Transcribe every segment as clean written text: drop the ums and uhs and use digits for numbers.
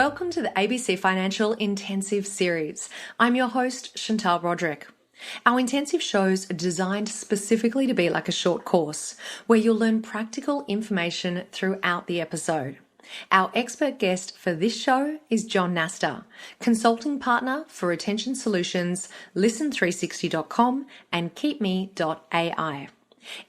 Welcome to the ABC Financial Intensive Series. I'm your host, Chantal Roderick. Our intensive shows are designed specifically to be like a short course, where you'll learn practical information throughout the episode. Our expert guest for this show is Jon Nasta, consulting partner for Retention Solutions, Listen360.com and Keepme.ai.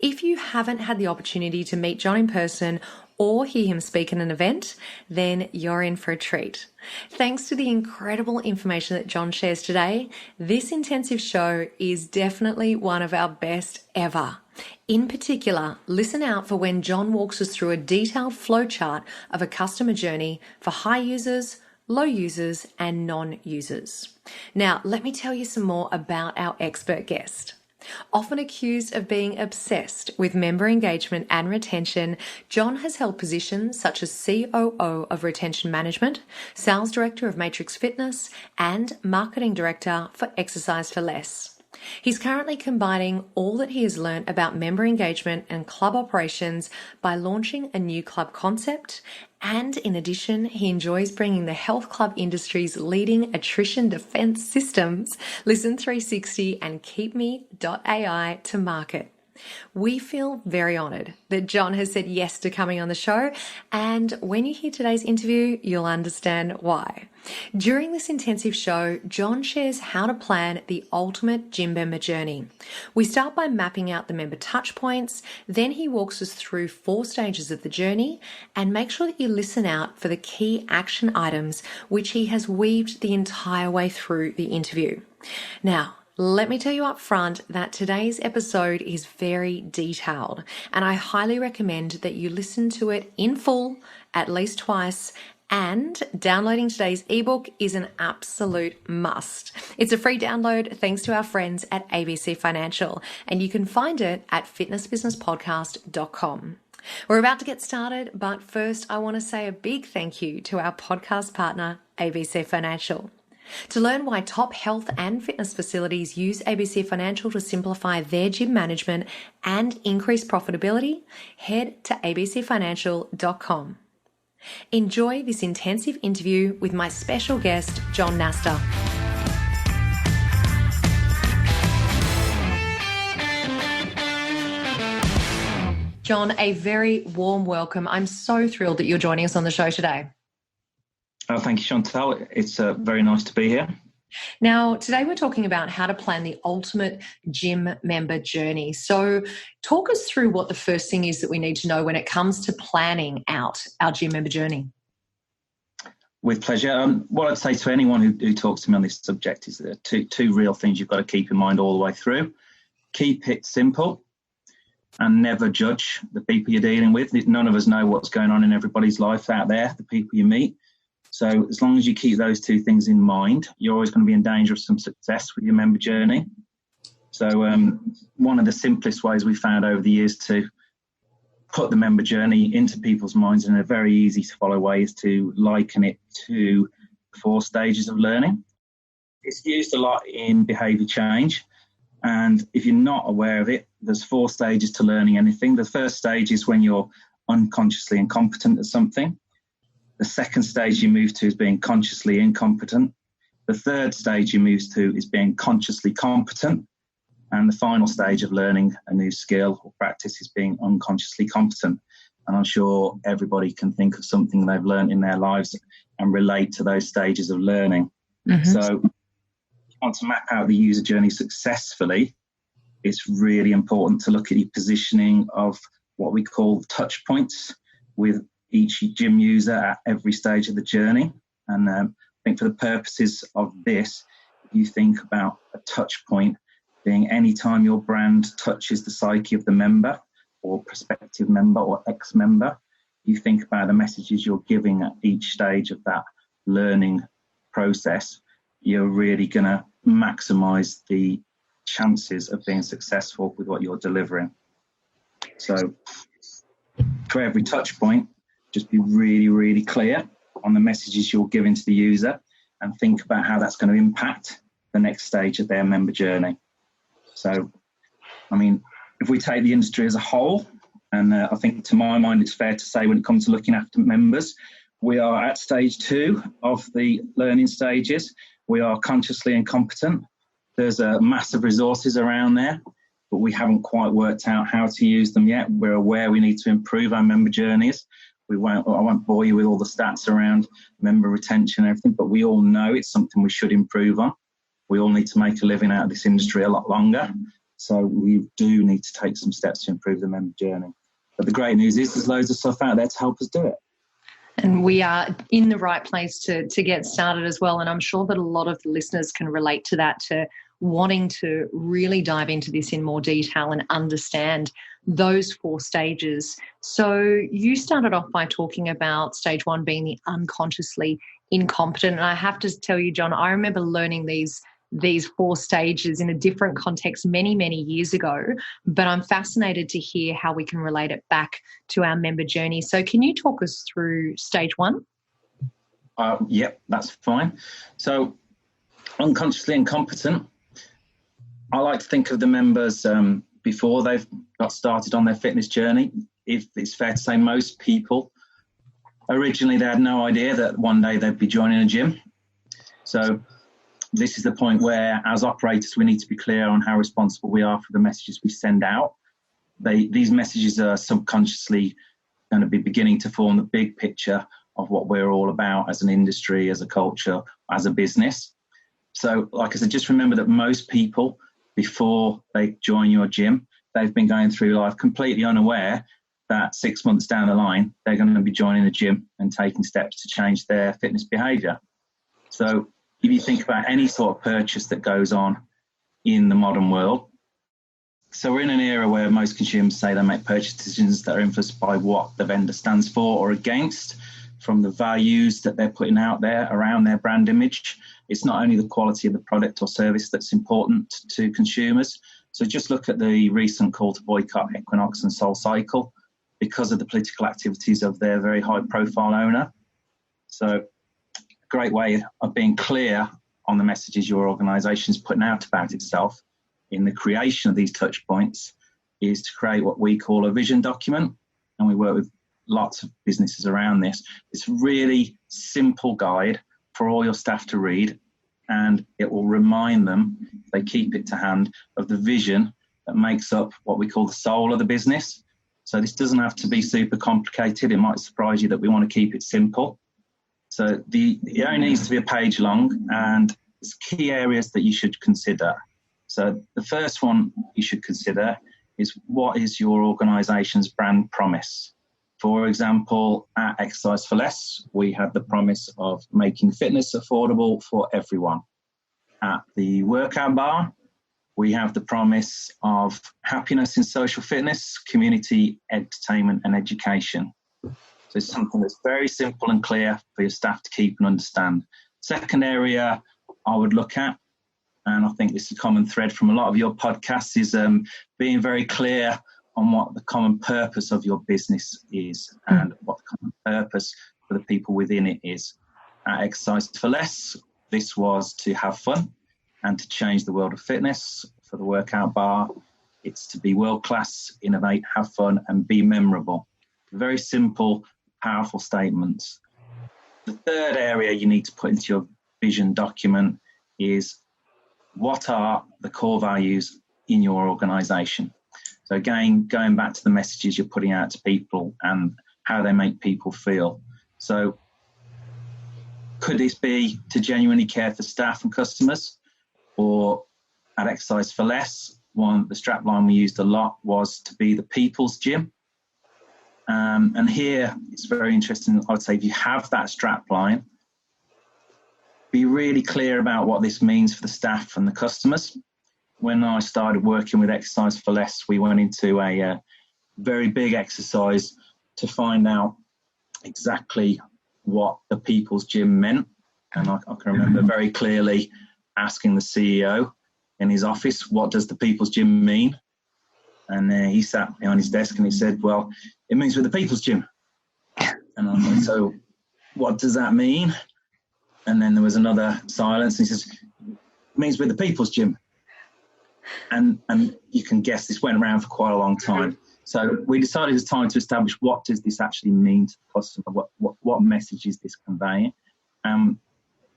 If you haven't had the opportunity to meet Jon in person or hear him speak at an event, then you're in for a treat. Thanks to the incredible information that Jon shares today, this intensive show is definitely one of our best ever. In particular, listen out for when Jon walks us through a detailed flowchart of a customer journey for high users, low users, and non-users. Now, let me tell you some more about our expert guest. Often accused of being obsessed with member engagement and retention, Jon has held positions such as COO of Retention Management, Sales Director of Matrix Fitness, and Marketing Director for Exercise for Less. He's currently combining all that he has learned about member engagement and club operations by launching a new club concept. And in addition, he enjoys bringing the health club industry's leading attrition defense systems, Listen360 and Keepme.ai, to market. We feel very honored that Jon has said yes to coming on the show, and when you hear today's interview, you'll understand why. During this intensive show, Jon shares how to plan the ultimate gym member journey. We start by mapping out the member touch points, then he walks us through 4 stages of the journey, and make sure that you listen out for the key action items which he has weaved the entire way through the interview. Now, let me tell you up front that today's episode is very detailed, and I highly recommend that you listen to it in full at least twice, and downloading today's ebook is an absolute must. It's a free download thanks to our friends at ABC Financial, and you can find it at fitnessbusinesspodcast.com. We're about to get started, but first I want to say a big thank you to our podcast partner, ABC Financial. To learn why top health and fitness facilities use ABC Financial to simplify their gym management and increase profitability, head to abcfinancial.com. Enjoy this intensive interview with my special guest, Jon Nasta. Jon, a very warm welcome. I'm so thrilled that you're joining us on the show today. Oh, thank you, Chantal. It's very nice to be here. Now, today we're talking about how to plan the ultimate gym member journey. So talk us through what the first thing is that we need to know when it comes to planning out our gym member journey. With pleasure. What I'd say to anyone who talks to me on this subject is that two real things you've got to keep in mind all the way through. Keep it simple and never judge the people you're dealing with. None of us know what's going on in everybody's life out there, the people you meet. So as long as you keep those two things in mind, you're always going to be in danger of some success with your member journey. So one of the simplest ways we found over the years to put the member journey into people's minds in a very easy to follow way is to liken it to 4 stages of learning. It's used a lot in behaviour change. And if you're not aware of it, there's 4 stages to learning anything. The first stage is when you're unconsciously incompetent at something. The second stage you move to is being consciously incompetent. The third stage you move to is being consciously competent. And the final stage of learning a new skill or practice is being unconsciously competent. And I'm sure everybody can think of something they've learned in their lives and relate to those stages of learning. Mm-hmm. So if you want to map out the user journey successfully, it's really important to look at your positioning of what we call touch points with each gym user at every stage of the journey. And I think for the purposes of this, if you think about a touch point being any time your brand touches the psyche of the member or prospective member or ex-member, you think about the messages you're giving at each stage of that learning process, you're really going to maximize the chances of being successful with what you're delivering. So for every touch point, just be really, really clear on the messages you're giving to the user and think about how that's going to impact the next stage of their member journey. So, I mean, if we take the industry as a whole, and I think to my mind it's fair to say when it comes to looking after members, We are at stage 2 of the learning stages. We are consciously incompetent. There's massive resources around there, but we haven't quite worked out how to use them yet. We're aware we need to improve our member journeys. I won't bore you with all the stats around member retention and everything, but we all know it's something we should improve on. We all need to make a living out of this industry a lot longer. So we do need to take some steps to improve the member journey. But the great news is there's loads of stuff out there to help us do it. And we are in the right place to get started as well. And I'm sure that a lot of the listeners can relate to that, to wanting to really dive into this in more detail and understand those 4 stages. So you started off by talking about stage 1 being the unconsciously incompetent. And I have to tell you, Jon, I remember learning these 4 stages in a different context many, many years ago, but I'm fascinated to hear how we can relate it back to our member journey. So can you talk us through stage 1? Yep, that's fine. So unconsciously incompetent, I like to think of the members before they've got started on their fitness journey. If it's fair to say, most people originally, they had no idea that one day they'd be joining a gym. So this is the point where, as operators, we need to be clear on how responsible we are for the messages we send out. These messages are subconsciously going to be beginning to form the big picture of what we're all about as an industry, as a culture, as a business. So, like I said, just remember that most people, before they join your gym, they've been going through life completely unaware that 6 months down the line, they're going to be joining a gym and taking steps to change their fitness behaviour. So if you think about any sort of purchase that goes on in the modern world, so we're in an era where most consumers say they make purchase decisions that are influenced by what the vendor stands for or against, from the values that they're putting out there around their brand image. It's not only the quality of the product or service that's important to consumers. So just look at the recent call to boycott Equinox and SoulCycle because of the political activities of their very high profile owner. So a great way of being clear on the messages your organisation is putting out about itself in the creation of these touch points is to create what we call a vision document. And we work with lots of businesses around this. It's a really simple guide for all your staff to read, and it will remind them, if they keep it to hand, of the vision that makes up what we call the soul of the business. So this doesn't have to be super complicated. It might surprise you that we want to keep it simple. So it only needs to be a page long, and there's key areas that you should consider. So the first one you should consider is, what is your organisation's brand promise? For example, at Exercise for Less, we have the promise of making fitness affordable for everyone. At the Workout Bar, we have the promise of happiness in social fitness, community, entertainment and education. So it's something that's very simple and clear for your staff to keep and understand. Second area I would look at, and I think this is a common thread from a lot of your podcasts, is being very clear on what the common purpose of your business is and what the common purpose for the people within it is. At Exercise for Less, this was to have fun and to change the world of fitness. For the Workout Bar, it's to be world-class, innovate, have fun and be memorable. Very simple, powerful statements. The third area you need to put into your vision document is, what are the core values in your organisation? So again, going back to the messages you're putting out to people and how they make people feel. So could this be to genuinely care for staff and customers? Or at Exercise for Less, the strapline we used a lot was to be the people's gym. And here it's very interesting. I would say if you have that strapline, be really clear about what this means for the staff and the customers. When I started working with Exercise for Less, we went into a very big exercise to find out exactly what the people's gym meant. And I can remember very clearly asking the CEO in his office, what does the people's gym mean? And he sat behind his desk and he said, well, it means we're the people's gym. And I said, so what does that mean? And then there was another silence. And he says, it means we're the people's gym. And you can guess this went around for quite a long time. So we decided it's time to establish what does this actually mean to the customer, what message is this conveying.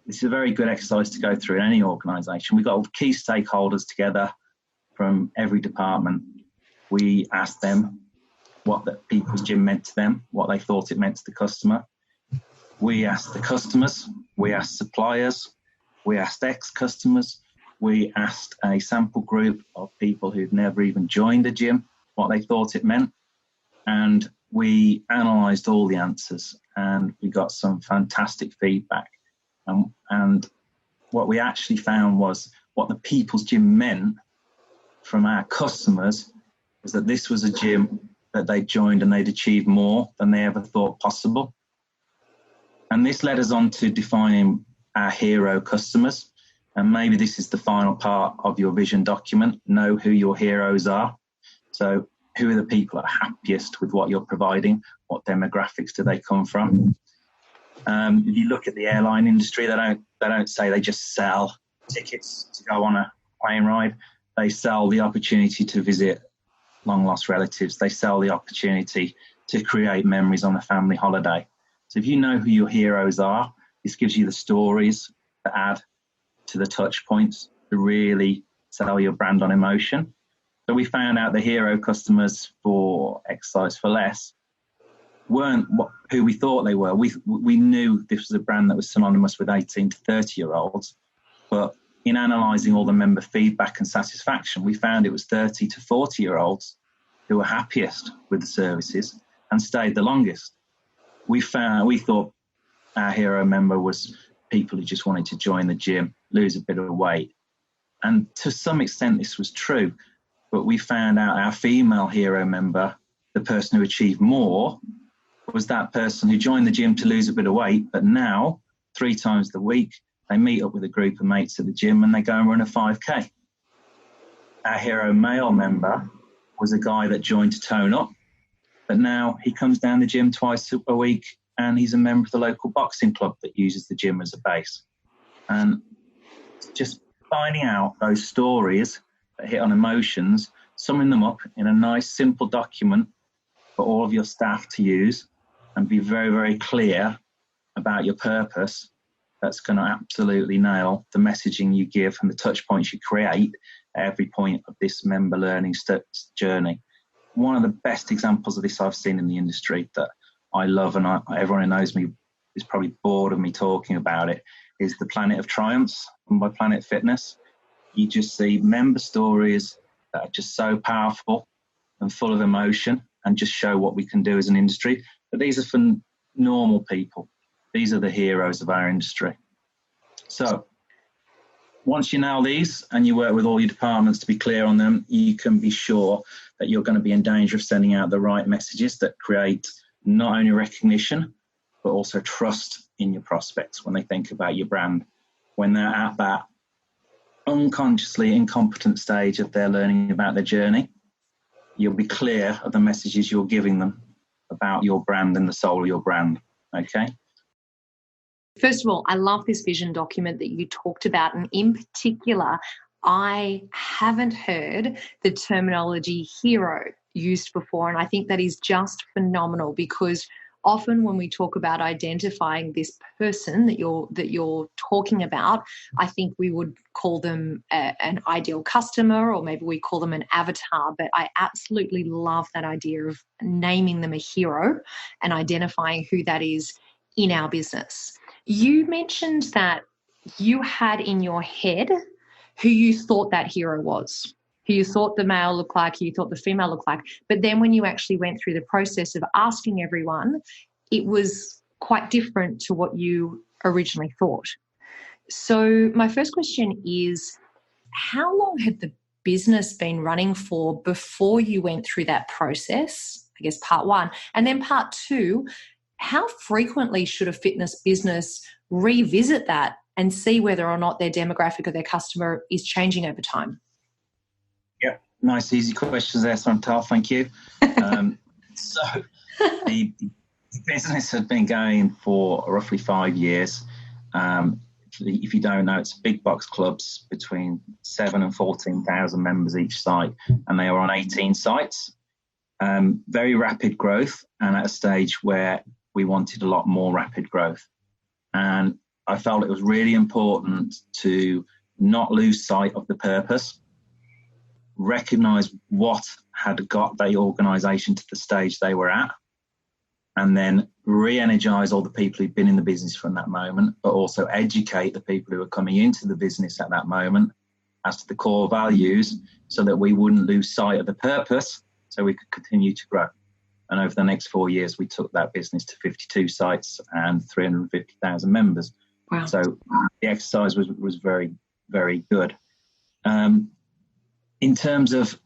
This is a very good exercise to go through in any organisation. We got all the key stakeholders together from every department. We asked them what the people's gym meant to them, what they thought it meant to the customer. We asked the customers, we asked suppliers, we asked ex-customers, we asked a sample group of people who'd never even joined a gym what they thought it meant, and we analysed all the answers, and we got some fantastic feedback. And what we actually found was what the people's gym meant from our customers was that this was a gym that they joined and they'd achieved more than they ever thought possible. And this led us on to defining our hero customers. And maybe this is the final part of your vision document. Know who your heroes are. So who are the people that are happiest with what you're providing? What demographics do they come from? If you look at the airline industry, they don't say they just sell tickets to go on a plane ride. They sell the opportunity to visit long lost relatives. They sell the opportunity to create memories on a family holiday. So if you know who your heroes are, this gives you the stories to add to the touch points to really sell your brand on emotion. So we found out the hero customers for Exercise for Less weren't who we thought they were. We knew this was a brand that was synonymous with 18 to 30-year-olds, but in analysing all the member feedback and satisfaction, we found it was 30 to 40-year-olds who were happiest with the services and stayed the longest. We thought our hero member was people who just wanted to join the gym, lose a bit of weight. And to some extent this was true, but we found out our female hero member, the person who achieved more, was that person who joined the gym to lose a bit of weight, but now 3 times a week they meet up with a group of mates at the gym and they go and run a 5K. Our hero male member was a guy that joined to tone up, but now he comes down the gym twice a week and he's a member of the local boxing club that uses the gym as a base. And just finding out those stories that hit on emotions, summing them up in a nice simple document for all of your staff to use, and be very, very clear about your purpose, that's going to absolutely nail the messaging you give and the touch points you create at every point of this member learning journey. One of the best examples of this I've seen in the industry that I love, and everyone who knows me is probably bored of me talking about it, is the Planet of Triumphs and by Planet Fitness. You just see member stories that are just so powerful and full of emotion and just show what we can do as an industry. But these are for normal people. These are the heroes of our industry. So once you nail these and you work with all your departments to be clear on them, you can be sure that you're going to be in danger of sending out the right messages that create not only recognition, but also trust in your prospects when they think about your brand, when they're at that unconsciously incompetent stage of their learning about their journey. You'll be clear of the messages you're giving them about your brand and the soul of your brand. Okay? First of all, I love this vision document that you talked about, and in particular, I haven't heard the terminology hero used before, and I think that is just phenomenal, because often when we talk about identifying this person that you're talking about, I think we would call them an ideal customer, or maybe we call them an avatar. But I absolutely love that idea of naming them a hero and identifying who that is in our business. You mentioned that you had in your head who you thought that hero was, who you thought the male looked like, who you thought the female looked like. But then when you actually went through the process of asking everyone, it was quite different to what you originally thought. So my first question is, how long had the business been running for before you went through that process? I guess part one. And then part two, how frequently should a fitness business revisit that and see whether or not their demographic or their customer is changing over time? Yeah, nice, easy questions there, Chantal. Thank you. So the business had been going for roughly 5 years. If you don't know, it's big box clubs between 7,000 and 14,000 members each site, and they are on 18 sites. very rapid growth, and at a stage where we wanted a lot more rapid growth. And I felt it was really important to not lose sight of the purpose, recognize what had got the organisation to the stage they were at, and then re-energize all the people who'd been in the business from that moment, but also educate the people who were coming into the business at that moment as to the core values, so that we wouldn't lose sight of the purpose, so we could continue to grow. And over the next 4 years, we took that business to 52 sites and 350,000 members. Wow. So the exercise was very, very good. In terms of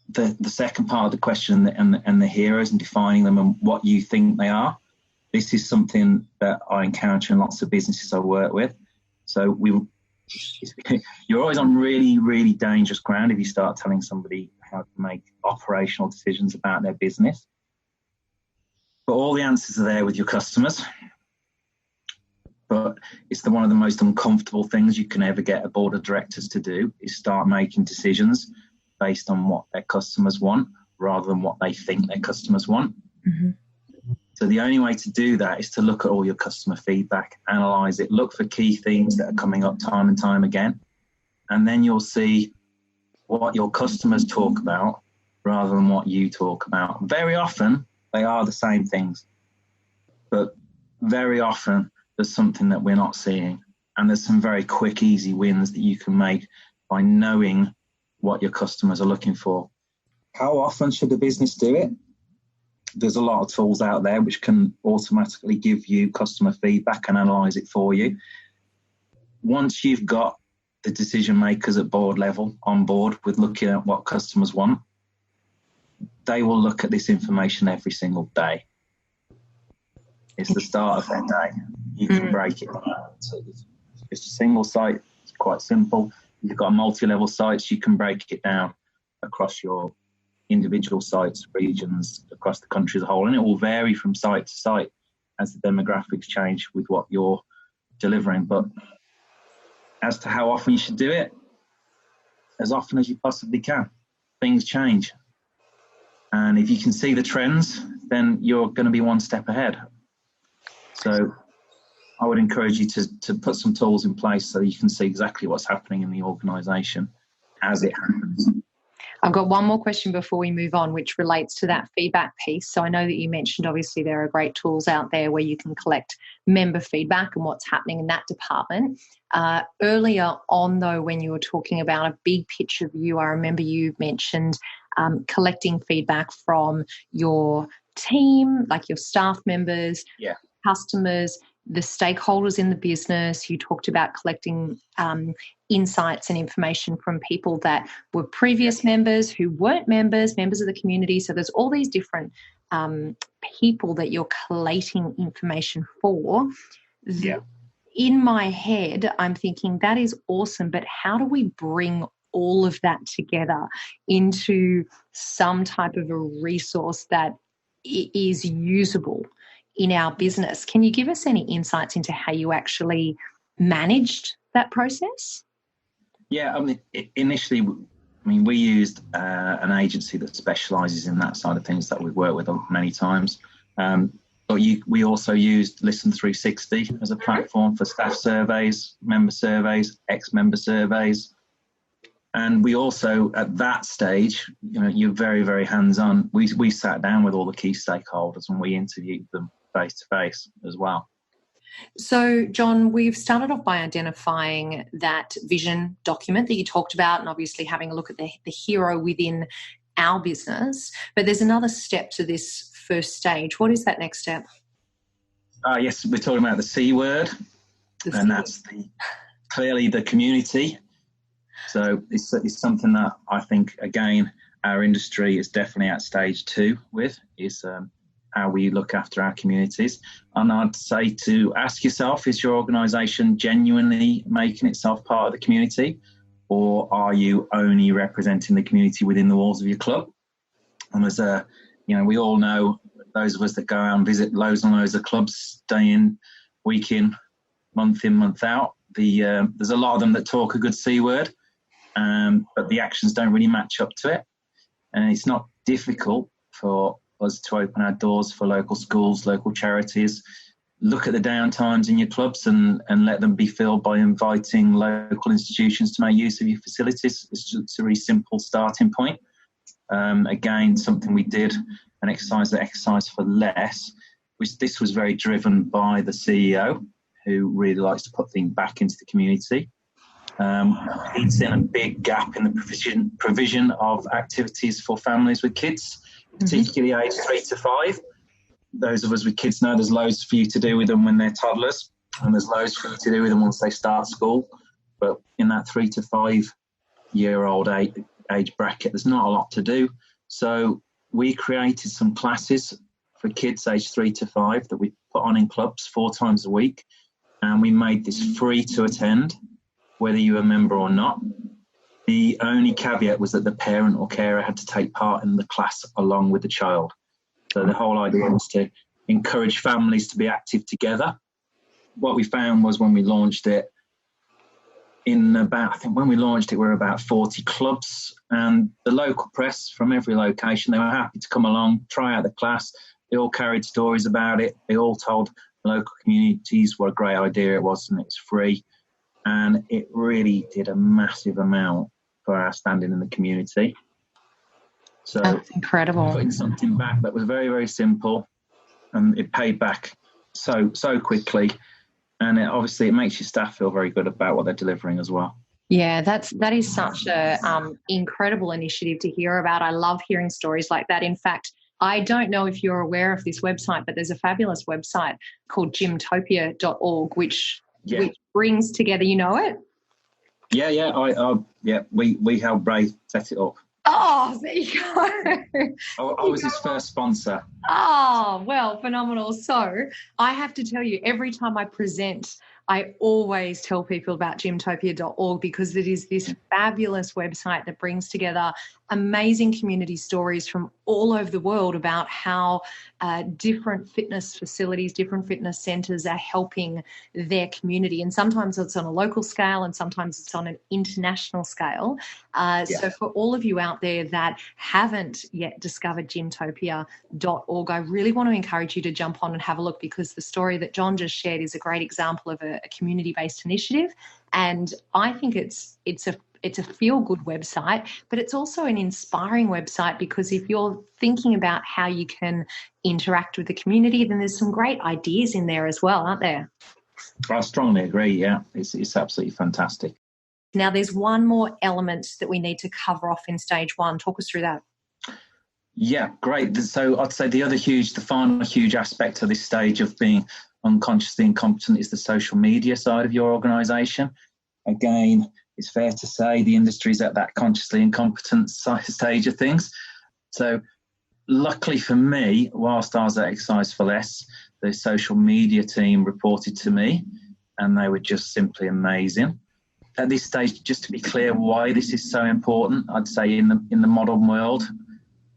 the second part of the question and the heroes and defining them and what you think they are, this is something that I encounter in lots of businesses I work with. So you're always on really, really dangerous ground if you start telling somebody how to make operational decisions about their business. But all the answers are there with your customers. But it's one of the most uncomfortable things you can ever get a board of directors to do, is start making decisions based on what their customers want rather than what they think their customers want. Mm-hmm. So the only way to do that is to look at all your customer feedback, analyse it, look for key themes that are coming up time and time again, and then you'll see what your customers talk about rather than what you talk about. Very often, they are the same things, but very often there's something that we're not seeing, and there's some very quick, easy wins that you can make by knowing what your customers are looking for. How often should the business do it? There's a lot of tools out there which can automatically give you customer feedback and analyse it for you. Once you've got the decision makers at board level on board with looking at what customers want, they will look at this information every single day. It's the start of their day. You can break it down. So it's a single site. It's quite simple. If you've got multi-level sites, you can break it down across your individual sites, regions, across the country as a whole. And it will vary from site to site as the demographics change with what you're delivering. But as to how often you should do it, as often as you possibly can. Things change. And if you can see the trends, then you're going to be one step ahead. So I would encourage you to put some tools in place so you can see exactly what's happening in the organisation as it happens. I've got one more question before we move on, which relates to that feedback piece. So I know that you mentioned, obviously, there are great tools out there where you can collect member feedback and what's happening in that department. Earlier on, though, when you were talking about a big picture view, I remember you mentioned collecting feedback from your team, like your staff members, customers, the stakeholders in the business. You talked about collecting insights and information from people that were previous members, who weren't members of the community. So there's all these different people that you're collating information for. Yeah. In my head, I'm thinking that is awesome, but how do we bring all of that together into some type of a resource that is usable in our business? Can you give us any insights into how you actually managed that process? Yeah, I mean, initially, we used an agency that specialises in that side of things that we've worked with many times. But we also used Listen360 as a platform for staff surveys, member surveys, ex-member surveys. And we also, at that stage, you're very, very hands-on. We sat down with all the key stakeholders and we interviewed them face-to-face as well. So, Jon, we've started off by identifying that vision document that you talked about and obviously having a look at the hero within our business. But there's another step to this first stage. What is that next step? Yes, we're talking about the C word, and that's clearly the community. So it's something that I think, again, our industry is definitely at stage 2 with, is how we look after our communities. And I'd say to ask yourself, is your organisation genuinely making itself part of the community, or are you only representing the community within the walls of your club? And there's we all know, those of us that go out and visit loads and loads of clubs, day in, week in, month out, there's a lot of them that talk a good C word, but the actions don't really match up to it. And it's not difficult for us to open our doors for local schools, local charities. Look at the downtimes in your clubs and let them be filled by inviting local institutions to make use of your facilities. It's just a really simple starting point. Again, something we did, an exercise, the exercise for less, which this was very driven by the CEO, who really likes to put things back into the community. He'd seen a big gap in the provision of activities for families with kids, particularly aged 3 to 5. Those of us with kids know there's loads for you to do with them when they're toddlers, and there's loads for you to do with them once they start school. But in that 3 to 5 year old age bracket, there's not a lot to do. So we created some classes for kids aged 3 to 5 that we put on in clubs 4 times a week, and we made this free to attend, whether you're a member or not. The only caveat was that the parent or carer had to take part in the class along with the child. So the whole idea was to encourage families to be active together. What we found was when we launched it, when we launched it, we were about 40 clubs, and the local press from every location, they were happy to come along, try out the class. They all carried stories about it. They all told local communities what a great idea it was, and it's free. And it really did a massive amount for our standing in the community. So that's incredible. Putting something back that was very, very simple, and it paid back so quickly. And it makes your staff feel very good about what they're delivering as well. Yeah, that is such a incredible initiative to hear about. I love hearing stories like that. In fact, I don't know if you're aware of this website, but there's a fabulous website called gymtopia.org, which brings together, you know it? Yeah. We helped Ray set it up. Oh, there you go. I was his first sponsor. Oh, well, phenomenal. So I have to tell you, every time I present, I always tell people about gymtopia.org, because it is this fabulous website that brings together amazing community stories from all over the world about how different fitness facilities, different fitness centres are helping their community. And sometimes it's on a local scale and sometimes it's on an international scale. So for all of you out there that haven't yet discovered gymtopia.org, I really want to encourage you to jump on and have a look, because the story that Jon just shared is a great example of a community-based initiative. And I think it's a feel-good website, but it's also an inspiring website, because if you're thinking about how you can interact with the community, then there's some great ideas in there as well, aren't there? I strongly agree, yeah. It's absolutely fantastic. Now, there's one more element that we need to cover off in stage 1. Talk us through that. Yeah, great. So I'd say the final huge aspect of this stage of being unconsciously incompetent is the social media side of your organisation. Again, it's fair to say the industry's at that consciously incompetent stage of things. So luckily for me, whilst I was at Exercise for Less, the social media team reported to me, and they were just simply amazing. At this stage, just to be clear why this is so important, I'd say in the modern world,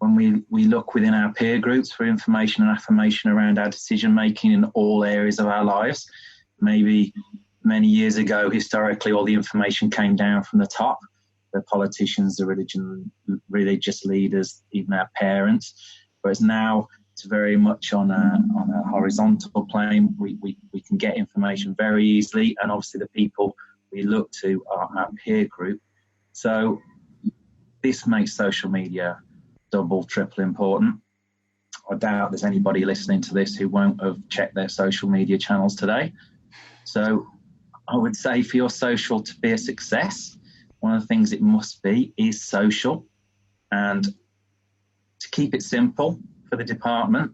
when we look within our peer groups for information and affirmation around our decision making in all areas of our lives, maybe many years ago, historically, all the information came down from the top, the politicians, the religious leaders, even our parents. Whereas now it's very much on a horizontal plane. We can get information very easily, and obviously the people we look to are our peer group. So this makes social media double, triple important. I doubt there's anybody listening to this who won't have checked their social media channels today. So I would say for your social to be a success, one of the things it must be is social. And to keep it simple for the department,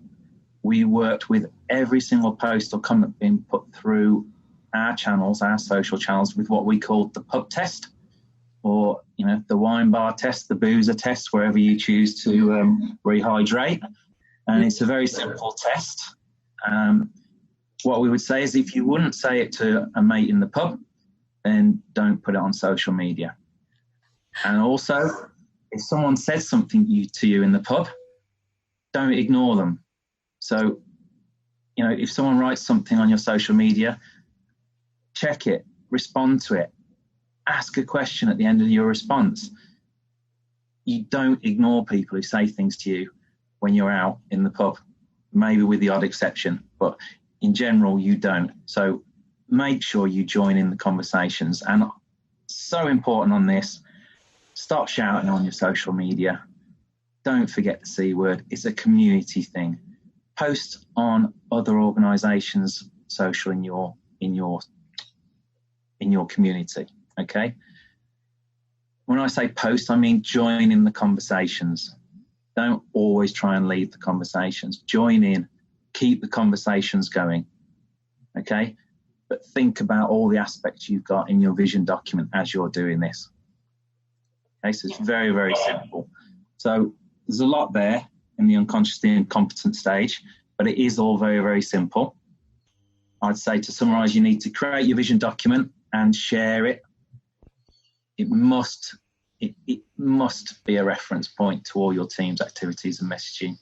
we worked with every single post or comment being put through our channels, our social channels, with what we called the pub test, or the wine bar test, the boozer test, wherever you choose to rehydrate. And it's a very simple test. What we would say is, if you wouldn't say it to a mate in the pub, then don't put it on social media. And also, if someone says something to you in the pub, don't ignore them. So, if someone writes something on your social media, check it, respond to it, ask a question at the end of your response. You don't ignore people who say things to you when you're out in the pub, maybe with the odd exception, but in general, you don't. So make sure you join in the conversations. And so important on this, stop shouting on your social media. Don't forget the C word. It's a community thing. Post on other organizations' social in your community. Okay. When I say post, I mean join in the conversations. Don't always try and lead the conversations. Join in, keep the conversations going. Okay. But think about all the aspects you've got in your vision document as you're doing this. Okay. So it's very, very simple. So there's a lot there in the unconsciously incompetent stage, but it is all very, very simple. I'd say, to summarize, you need to create your vision document and share it. It must be a reference point to all your team's activities and messaging.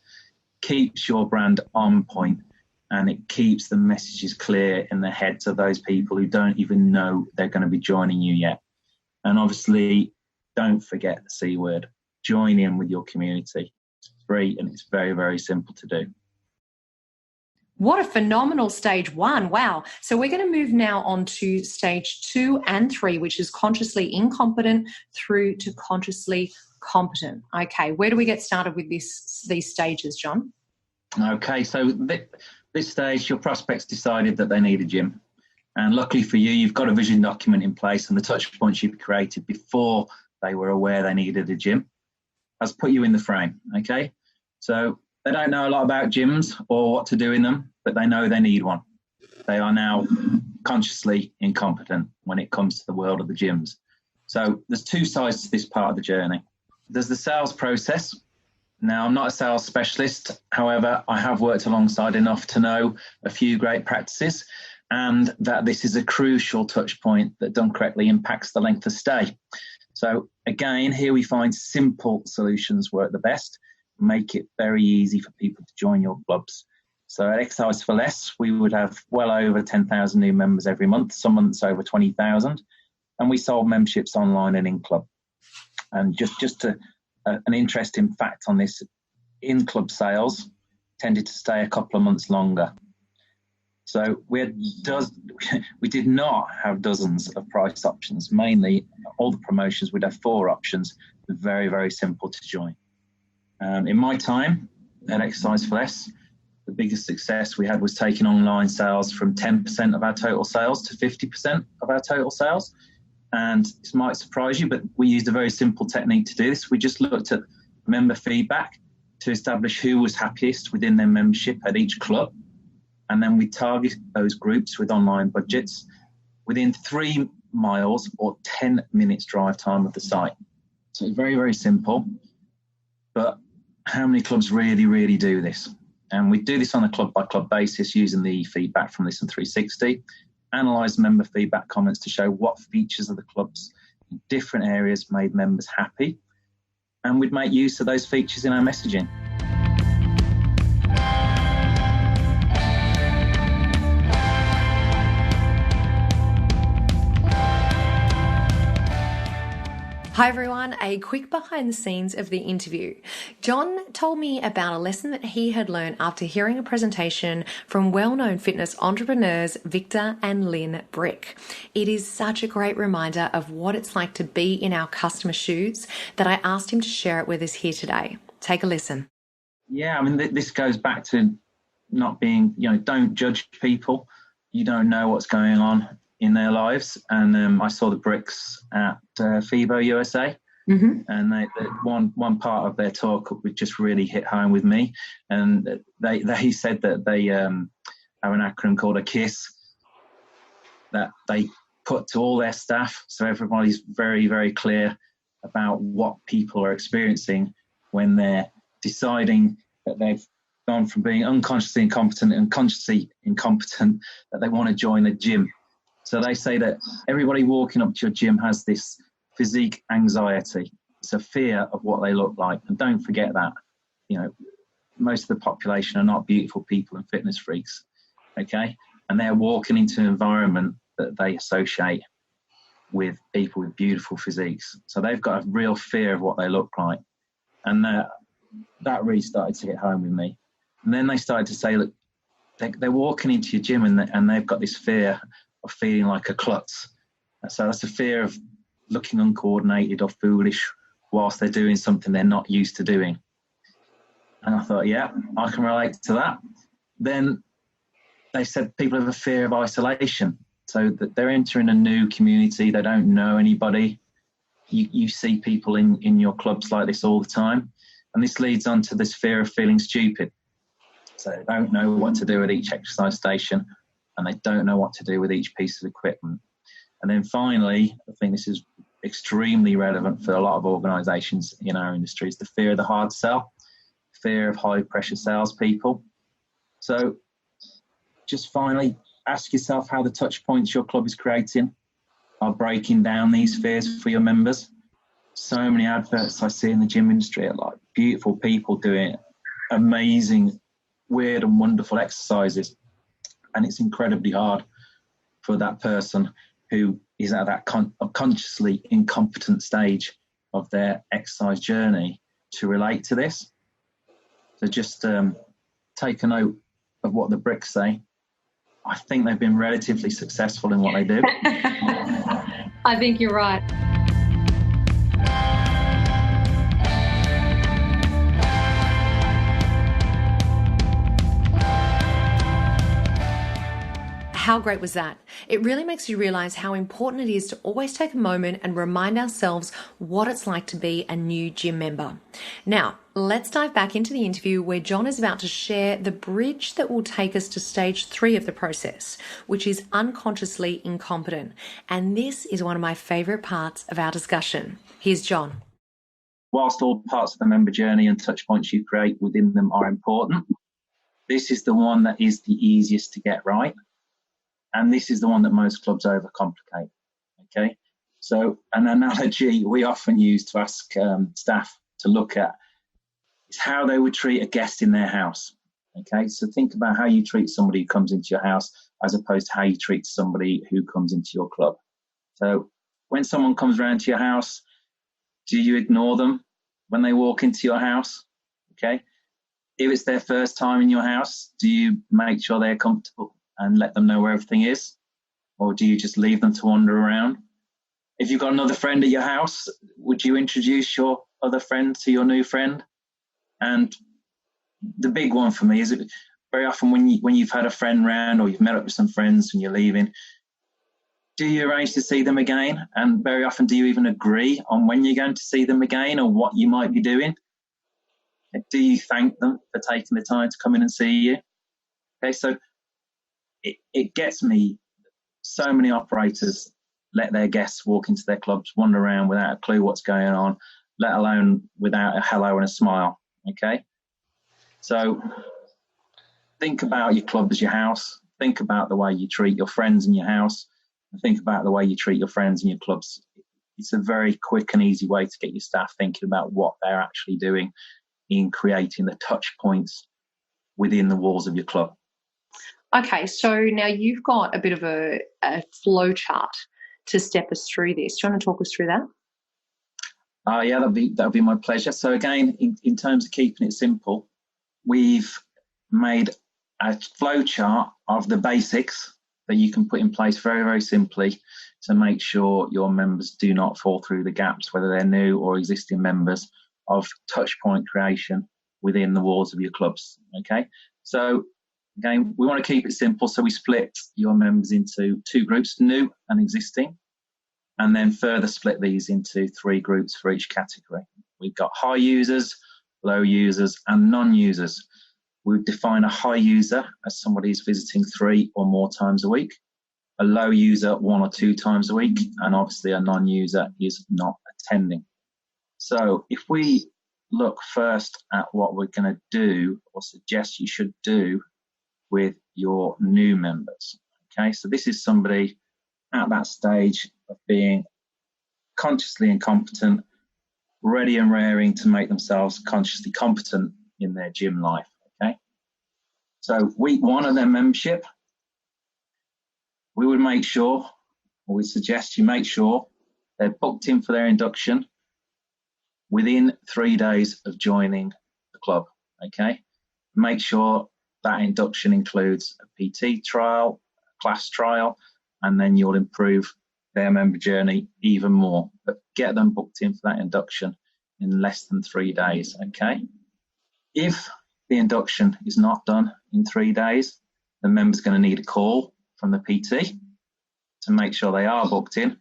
Keeps your brand on point, and it keeps the messages clear in the heads of those people who don't even know they're going to be joining you yet. And obviously, don't forget the C word. Join in with your community. It's free and it's very, very simple to do. What a phenomenal stage 1. Wow. So we're going to move now on to stage 2 and 3, which is consciously incompetent through to consciously competent. Okay. Where do we get started with these stages, Jon? Okay. So this stage, your prospects decided that they need a gym. And luckily for you, you've got a vision document in place, and the touch points you've created before they were aware they needed a gym has put you in the frame. Okay. So they don't know a lot about gyms or what to do in them, but they know they need one. They are now consciously incompetent when it comes to the world of the gyms. So there's 2 sides to this part of the journey. There's the sales process. Now, I'm not a sales specialist. However, I have worked alongside enough to know a few great practices, and that this is a crucial touch point that done correctly impacts the length of stay. So again, here we find simple solutions work the best. Make it very easy for people to join your clubs. So at Exercise for Less, we would have well over 10,000 new members every month, some months over 20,000. And we sold memberships online and in club. And just an interesting fact on this, in club sales tended to stay a couple of months longer. So we did not have dozens of price options. Mainly, all the promotions, we'd have 4 options. Very, very simple to join. In my time at Exercise for Less, the biggest success we had was taking online sales from 10% of our total sales to 50% of our total sales. And this might surprise you, but we used a very simple technique to do this. We just looked at member feedback to establish who was happiest within their membership at each club. And then we target those groups with online budgets within 3 miles or 10 minutes drive time of the site. So it's very, very simple. But how many clubs really, really do this? And we do this on a club-by-club basis using the feedback from Listen360, analyse member feedback comments to show what features of the clubs in different areas made members happy, and we'd make use of those features in our messaging. Hi everyone, a quick behind the scenes of the interview. Jon told me about a lesson that he had learned after hearing a presentation from well-known fitness entrepreneurs Victor and Lynn Brick. It is such a great reminder of what it's like to be in our customer shoes that I asked him to share it with us here today. Take a listen. Yeah, I mean, this goes back to not being, don't judge people. You don't know what's going on in their lives. And I saw the Bricks at FIBO USA. Mm-hmm. And one part of their talk would just really hit home with me. And they said that they have an acronym called a KISS that they put to all their staff. So everybody's very, very clear about what people are experiencing when they're deciding that they've gone from being unconsciously incompetent and consciously incompetent, that they want to join a gym. So they say that everybody walking up to your gym has this physique anxiety. It's a fear of what they look like. And don't forget that, most of the population are not beautiful people and fitness freaks, okay? And they're walking into an environment that they associate with people with beautiful physiques. So they've got a real fear of what they look like. And that really started to hit home with me. And then they started to say, look, they're walking into your gym and they've got this fear of feeling like a klutz. So that's a fear of looking uncoordinated or foolish whilst they're doing something they're not used to doing. And I thought, yeah, I can relate to that. Then they said people have a fear of isolation. So that they're entering a new community, they don't know anybody. You see people in your clubs like this all the time. And this leads on to this fear of feeling stupid. So they don't know what to do at each exercise station, and they don't know what to do with each piece of equipment. And then finally, I think this is extremely relevant for a lot of organisations in our industry, is the fear of the hard sell, fear of high pressure salespeople. So just finally, ask yourself how the touch points your club is creating are breaking down these fears for your members. So many adverts I see in the gym industry are like beautiful people doing amazing, weird and wonderful exercises. And it's incredibly hard for that person who is at that consciously incompetent stage of their exercise journey to relate to this. So just take a note of what the bricks say. I think they've been relatively successful in what they do. I think you're right. How great was that? It really makes you realize how important it is to always take a moment and remind ourselves what it's like to be a new gym member. Now, let's dive back into the interview where Jon is about to share the bridge that will take us to stage 3 of the process, which is unconsciously incompetent. And this is one of my favorite parts of our discussion. Here's Jon. Whilst all parts of the member journey and touch points you create within them are important, this is the one that is the easiest to get right. And this is the one that most clubs overcomplicate. Okay, so an analogy we often use to ask staff to look at is how they would treat a guest in their house. Okay, so think about how you treat somebody who comes into your house as opposed to how you treat somebody who comes into your club. So when someone comes around to your house, do you ignore them when they walk into your house? Okay, if it's their first time in your house, do you make sure they're comfortable and let them know where everything is? Or do you just leave them to wander around? If you've got another friend at your house, would you introduce your other friend to your new friend? And the big one for me is very often when you've had a friend round or you've met up with some friends and you're leaving, do you arrange to see them again? And very often, do you even agree on when you're going to see them again or what you might be doing? Do you thank them for taking the time to come in and see you? Okay, so it gets me. So many operators let their guests walk into their clubs, wander around without a clue what's going on, let alone without a hello and a smile. Okay, so think about your club as your house. Think about the way you treat your friends in your house, and think about the way you treat your friends in your clubs. It's a very quick and easy way to get your staff thinking about what they're actually doing in creating the touch points within the walls of your club. Okay, so now you've got a bit of a flow chart to step us through this. Do you want to talk us through that? Yeah, that'll be my pleasure. So again, in terms of keeping it simple, we've made a flow chart of the basics that you can put in place very, very simply to make sure your members do not fall through the gaps, whether they're new or existing members, of touch point creation within the walls of your clubs. Okay, so again, we want to keep it simple, so we split your members into 2 groups, new and existing, and then further split these into 3 groups for each category. We've got high users, low users, and non-users. We define a high user as somebody who's visiting 3 or more times a week, a low user 1 or 2 times a week, and obviously a non-user is not attending. So if we look first at what we're going to do or suggest you should do with your new members. Okay, so this is somebody at that stage of being consciously incompetent, ready and raring to make themselves consciously competent in their gym life. Okay, so week 1 of their membership, we would make sure, or we suggest you make sure they're booked in for their induction within 3 days of joining club, okay? Make sure that induction includes a PT trial, a class trial, and then you'll improve their member journey even more. But get them booked in for that induction in less than 3 days, okay? If the induction is not done in 3 days, the member's going to need a call from the PT to make sure they are booked in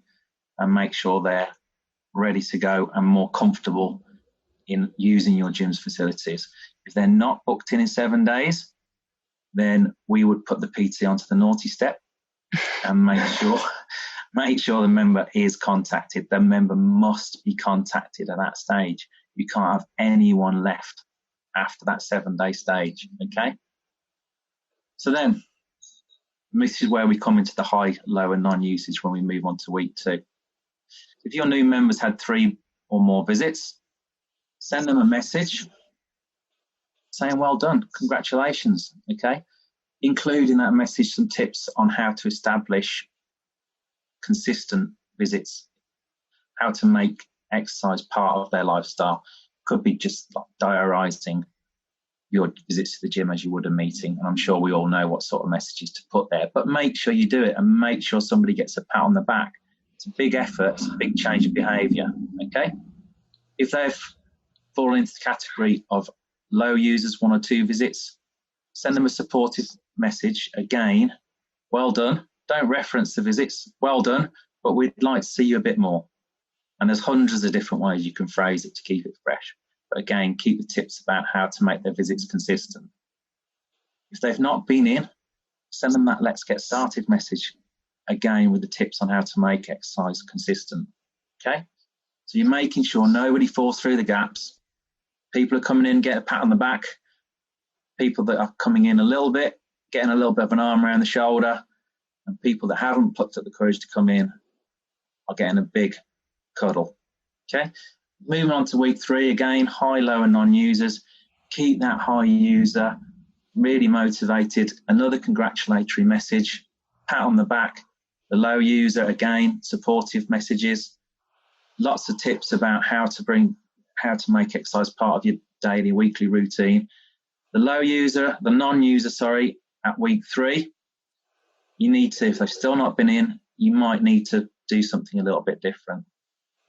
and make sure they're ready to go and more comfortable in using your gym's facilities. If they're not booked in 7 days, then we would put the PT onto the naughty step and make sure the member is contacted. The member must be contacted at that stage. You can't have anyone left after that 7-day stage, okay? So then, this is where we come into the high, low and non-usage when we move on to week 2. If your new members had 3 or more visits, send them a message saying, well done, congratulations, okay? Include in that message some tips on how to establish consistent visits, how to make exercise part of their lifestyle. Could be just like diarising your visits to the gym as you would a meeting. And I'm sure we all know what sort of messages to put there, but make sure you do it and make sure somebody gets a pat on the back. It's a big effort, it's a big change of behaviour, okay? If they've fallen into the category of low users, 1 or 2 visits, send them a supportive message. Again, well done. Don't reference the visits, well done, but we'd like to see you a bit more. And there's hundreds of different ways you can phrase it to keep it fresh. But again, keep the tips about how to make their visits consistent. If they've not been in, send them that let's get started message, again with the tips on how to make exercise consistent, okay? So you're making sure nobody falls through the gaps. People are coming in, get a pat on the back. People that are coming in a little bit, getting a little bit of an arm around the shoulder. And people that haven't plucked up the courage to come in are getting a big cuddle, okay? Moving on to week 3, again, high, low and non-users. Keep that high user really motivated. Another congratulatory message, pat on the back. The low user, again, supportive messages. Lots of tips about how to make exercise part of your daily, weekly routine. The non-user, at week 3, you need to, if they've still not been in, you might need to do something a little bit different.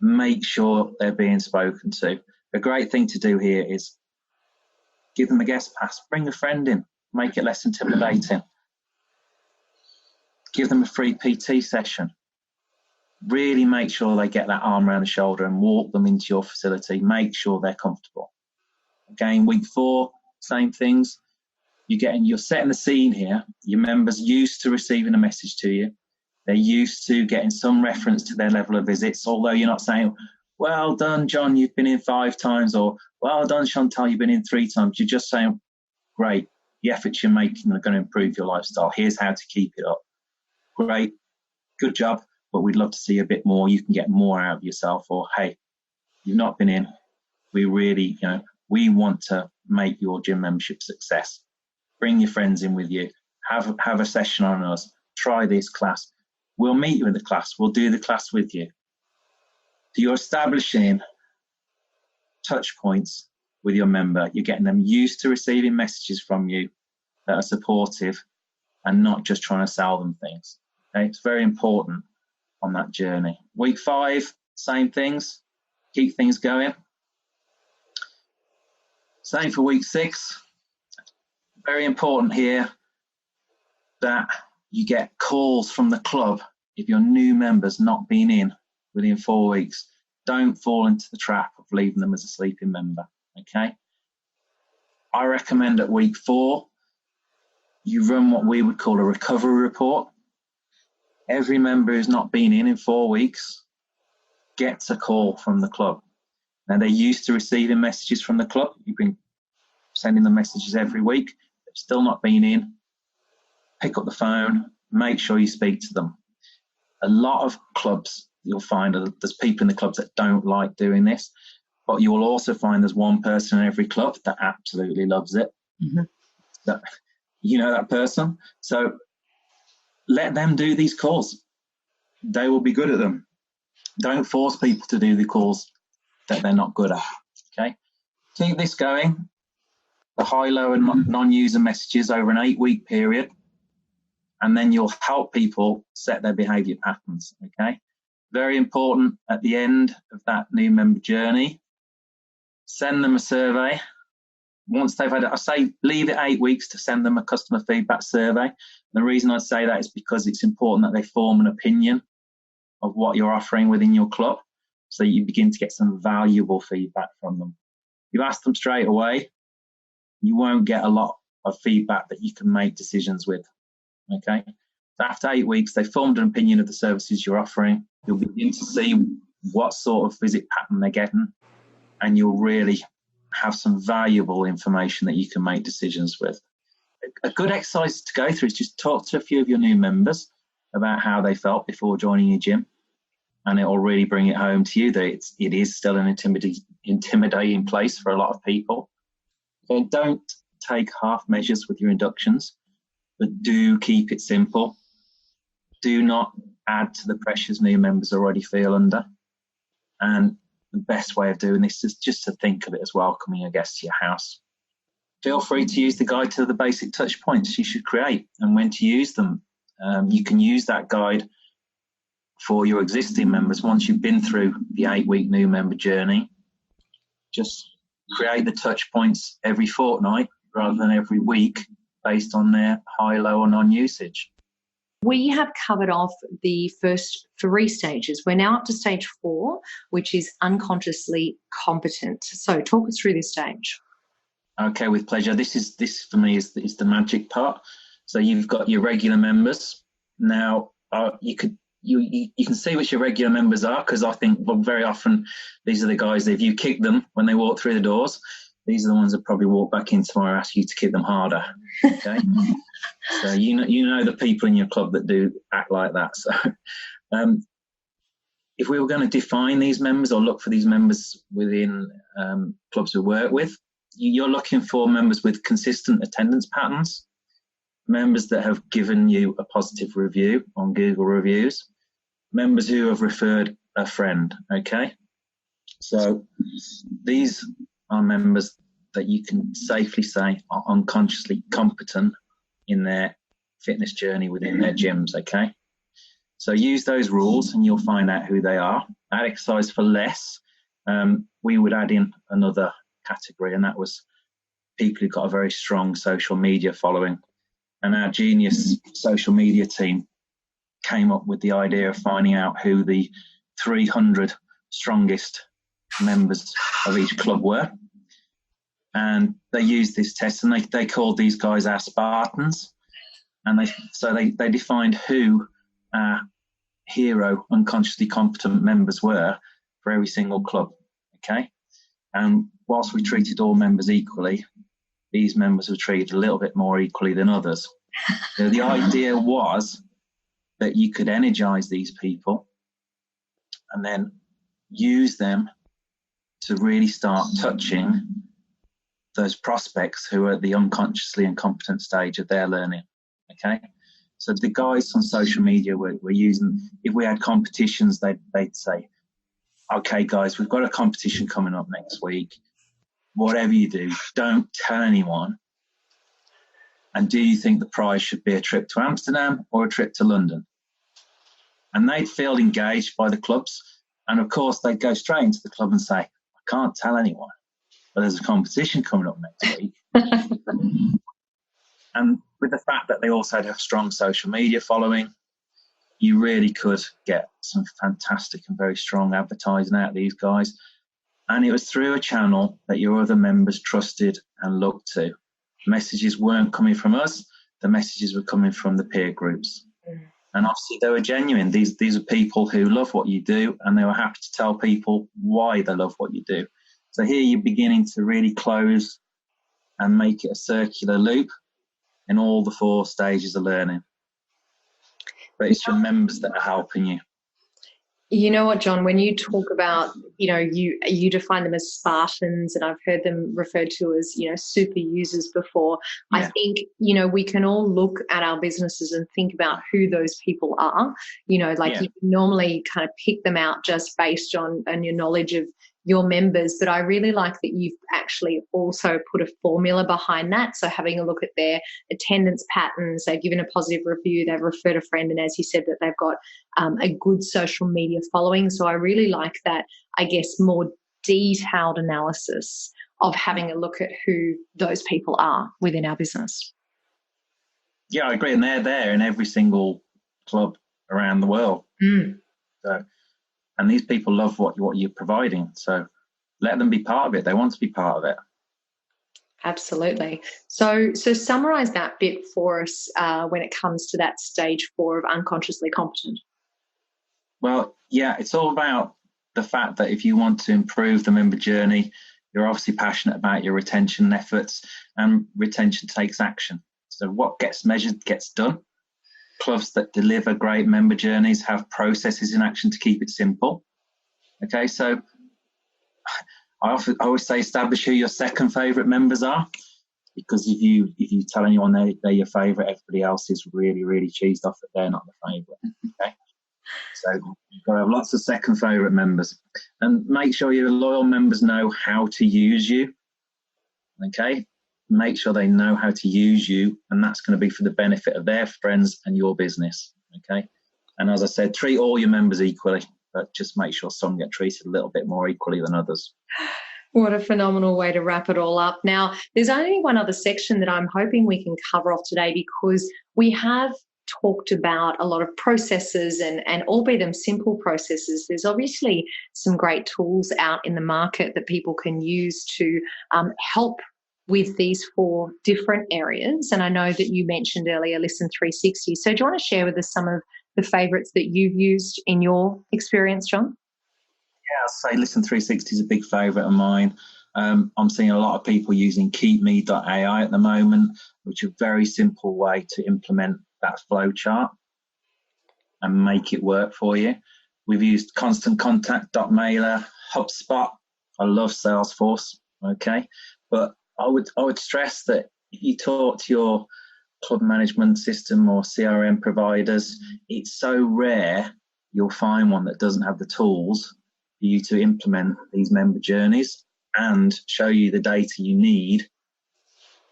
Make sure they're being spoken to. A great thing to do here is give them a guest pass, bring a friend in, make it less intimidating. Give them a free PT session. Really make sure they get that arm around the shoulder and walk them into your facility. Make sure they're comfortable. Again, week 4, same things. You're setting the scene here. Your members used to receiving a message to you. They're used to getting some reference to their level of visits, although you're not saying, well done, John, you've been in 5 times, or well done, Chantal, you've been in 3 times. You're just saying, great, the efforts you're making are going to improve your lifestyle. Here's how to keep it up. Great, good job, but we'd love to see a bit more. You can get more out of yourself, or hey, you've not been in. We really, we want to make your gym membership a success. Bring your friends in with you. Have a session on us. Try this class. We'll meet you in the class. We'll do the class with you. So you're establishing touch points with your member. You're getting them used to receiving messages from you that are supportive and not just trying to sell them things. Okay? It's very important on that journey. Week 5, same things. Keep things going. Same for week 6. Very important here that you get calls from the club if your new member's not been in within 4 weeks. Don't fall into the trap of leaving them as a sleeping member, okay? I recommend at week 4, you run what we would call a recovery report. Every member who's not been in 4 weeks gets a call from the club. Now, they're used to receiving messages from the club. You've been sending them messages every week. They've still not been in. Pick up the phone, make sure you speak to them. A lot of clubs, you'll find there's people in the clubs that don't like doing this, but you will also find there's one person in every club that absolutely loves it. Mm-hmm. That person. So let them do these calls. They will be good at them. Don't force people to do the calls that they're not good at, okay? Keep this going. the high, low and non-user messages over an 8-week period, and then you'll help people set their behavior patterns, okay? Very important at the end of that new member journey, send them a survey. Once they've had it, I say leave it 8 weeks to send them a customer feedback survey. And the reason I say that is because it's important that they form an opinion of what you're offering within your club, so you begin to get some valuable feedback from them. You ask them straight away, you won't get a lot of feedback that you can make decisions with, okay? So after 8 weeks, they've formed an opinion of the services you're offering. You'll begin to see what sort of visit pattern they're getting, and you'll really have some valuable information that you can make decisions with. A good exercise to go through is just talk to a few of your new members about how they felt before joining your gym, and it will really bring it home to you that it is still an intimidating place for a lot of people. So don't take half measures with your inductions, but do keep it simple. Do not add to the pressures new members already feel under. And the best way of doing this is just to think of it as welcoming a guest to your house. Feel free to use the guide to the basic touch points you should create and when to use them. You can use that guide for your existing members once you've been through the 8-week new member journey. Just create the touch points every fortnight rather than every week based on their high, low or non-usage. We have covered off the first 3 stages. We're now up to stage 4, which is unconsciously competent. So talk us through this stage. Okay, with pleasure. This for me is the magic part. So you've got your regular members. Now you can see which your regular members are, because I think very often these are the guys that if you kick them when they walk through the doors, these are the ones that probably walk back in tomorrow and ask you to kick them harder. Okay. So you know the people in your club that do act like that. So if we were going to define these members or look for these members within clubs we work with, you're looking for members with consistent attendance patterns, members that have given you a positive review on Google reviews, members who have referred a friend, okay? So these are members that you can safely say are unconsciously competent in their fitness journey within their gyms, okay? So use those rules and you'll find out who they are. At Exercise for Less, we would add in another category, and that was people who got a very strong social media following. And our genius social media team came up with the idea of finding out who the 300 strongest members of each club were. And they used this test, and they called these guys our Spartans. And they defined who our hero unconsciously competent members were for every single club, okay? And whilst we treated all members equally, these members were treated a little bit more equally than others. So the idea was that you could energize these people and then use them to really start touching those prospects who are at the unconsciously incompetent stage of their learning, okay? So the guys on social media were using, if we had competitions, they'd say, okay, guys, we've got a competition coming up next week. Whatever you do, don't tell anyone. And do you think the prize should be a trip to Amsterdam or a trip to London? And they'd feel engaged by the clubs. And of course, they'd go straight into the club and say, I can't tell anyone, but there's a competition coming up next week. And with the fact that they also had a strong social media following, you really could get some fantastic and very strong advertising out of these guys. And it was through a channel that your other members trusted and looked to. Messages weren't coming from us, the messages were coming from the peer groups. And obviously they were genuine. These are people who love what you do, and they were happy to tell people why they love what you do. So here you're beginning to really close and make it a circular loop in all the 4 stages of learning. But it's your members that are helping you. You know what, John, when you talk about, you define them as Spartans, and I've heard them referred to as, super users before. Yeah. I think, we can all look at our businesses and think about who those people are. You normally kind of pick them out just based on your knowledge of, your members, but I really like that you've actually also put a formula behind that. So having a look at their attendance patterns, they've given a positive review, they've referred a friend, and as you said, that they've got a good social media following. So I really like that, I guess, more detailed analysis of having a look at who those people are within our business. Yeah, I agree. And they're there in every single club around the world. So, and these people love what you're providing. So let them be part of it. They want to be part of it. Absolutely. So summarize that bit for us when it comes to that stage 4 of unconsciously competent. Well, yeah, it's all about the fact that if you want to improve the member journey, you're obviously passionate about your retention efforts, and retention takes action. So what gets measured gets done. Clubs that deliver great member journeys have processes in action to keep it simple. Okay, so I always say establish who your second favourite members are, because if you tell anyone they're your favourite, everybody else is really, really cheesed off that they're not the favourite. Okay, so you've got to have lots of second favourite members, and make sure your loyal members know how to use you. Okay, make sure they know how to use you, and that's going to be for the benefit of their friends and your business. Okay, and as I said, treat all your members equally, but just make sure some get treated a little bit more equally than others. What a phenomenal way to wrap it all up. Now, there's only one other section that I'm hoping we can cover off today, because we have talked about a lot of processes, and albeit them simple processes, there's obviously some great tools out in the market that people can use to help with these 4 different areas. And I know that you mentioned earlier Listen360. So do you want to share with us some of the favourites that you've used in your experience, Jon? Yeah, I'll say Listen360 is a big favourite of mine. I'm seeing a lot of people using Keepme.ai at the moment, which is a very simple way to implement that flow chart and make it work for you. We've used Constant Contact.mailer, HubSpot. I love Salesforce. Okay, but I would stress that if you talk to your club management system or CRM providers, it's so rare you'll find one that doesn't have the tools for you to implement these member journeys and show you the data you need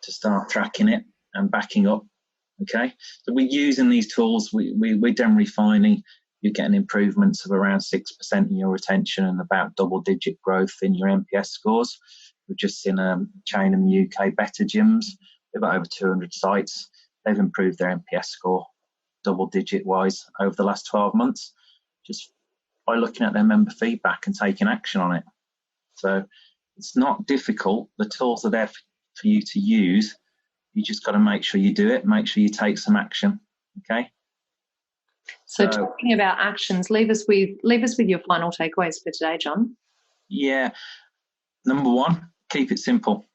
to start tracking it and backing up. Okay, so we're using these tools. We're generally finding you're getting improvements of around 6% in your retention and about double-digit growth in your NPS scores. We've just seen a chain in the UK, Better Gyms. They've got over 200 sites. They've improved their NPS score double-digit wise over the last 12 months, just by looking at their member feedback and taking action on it. So it's not difficult. The tools are there for you to use. You just got to make sure you do it. Make sure you take some action. Okay. So talking about actions, leave us with your final takeaways for today, Jon. Yeah. Number 1, keep it simple.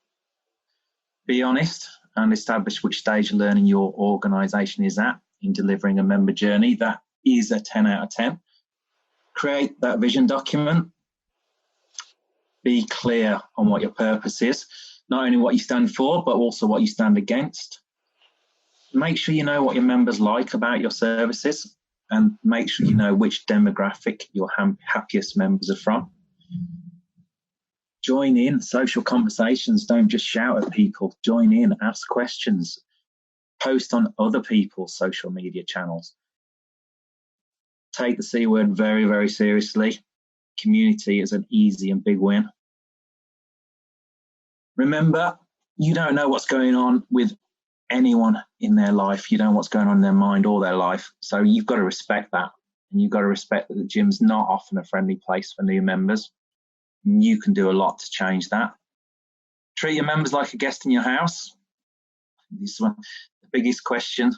Be honest and establish which stage of learning your organisation is at in delivering a member journey. That is a 10 out of 10. Create that vision document. Be clear on what your purpose is, not only what you stand for, but also what you stand against. Make sure you know what your members like about your services, and make sure you know which demographic your happiest members are from. Join in social conversations. Don't just shout at people. Join in, ask questions, post on other people's social media channels. Take the C word very, very seriously. Community is an easy and big win. Remember, you don't know what's going on with anyone in their life. You don't know what's going on in their mind or their life. So you've got to respect that. And you've got to respect that the gym's not often a friendly place for new members. And you can do a lot to change that. Treat your members like a guest in your house. This is one, the biggest question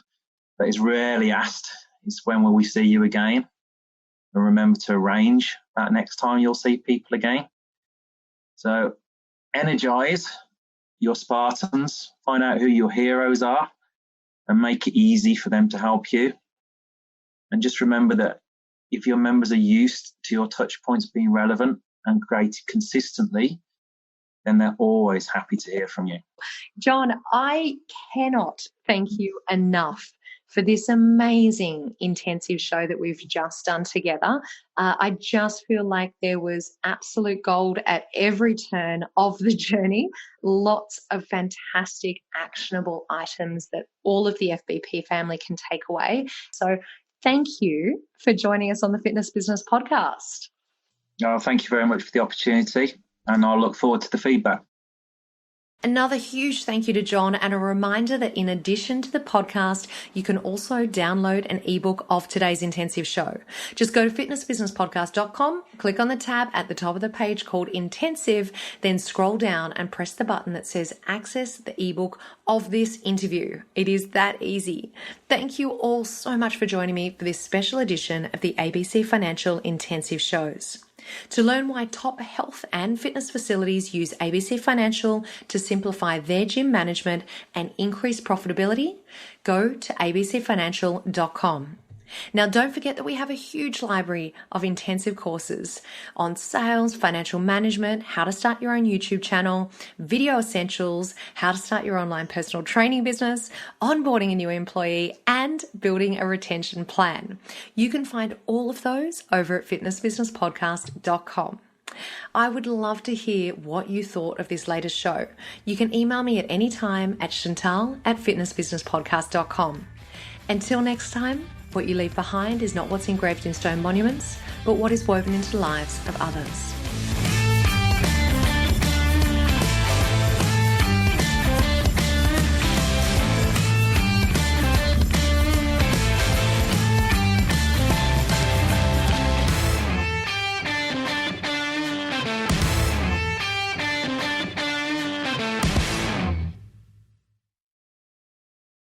that is rarely asked is, when will we see you again? And remember to arrange that next time you'll see people again. So energize your Spartans, find out who your heroes are, and make it easy for them to help you. And just remember that if your members are used to your touch points being relevant and created consistently, then they're always happy to hear from you. Jon, I cannot thank you enough for this amazing intensive show that we've just done together. I just feel like there was absolute gold at every turn of the journey. Lots of fantastic actionable items that all of the FBP family can take away. So thank you for joining us on the Fitness Business Podcast. Oh, thank you very much for the opportunity, and I'll look forward to the feedback. Another huge thank you to Jon, and a reminder that in addition to the podcast, you can also download an ebook of today's intensive show. Just go to fitnessbusinesspodcast.com, click on the tab at the top of the page called Intensive, then scroll down and press the button that says Access the ebook of this interview. It is that easy. Thank you all so much for joining me for this special edition of the ABC Financial Intensive shows. To learn why top health and fitness facilities use ABC Financial to simplify their gym management and increase profitability, go to abcfinancial.com. Now, don't forget that we have a huge library of intensive courses on sales, financial management, how to start your own YouTube channel, video essentials, how to start your online personal training business, onboarding a new employee, and building a retention plan. You can find all of those over at fitnessbusinesspodcast.com. I would love to hear what you thought of this latest show. You can email me at any time at chantal@fitnessbusinesspodcast.com. Until next time, what you leave behind is not what's engraved in stone monuments, but what is woven into the lives of others.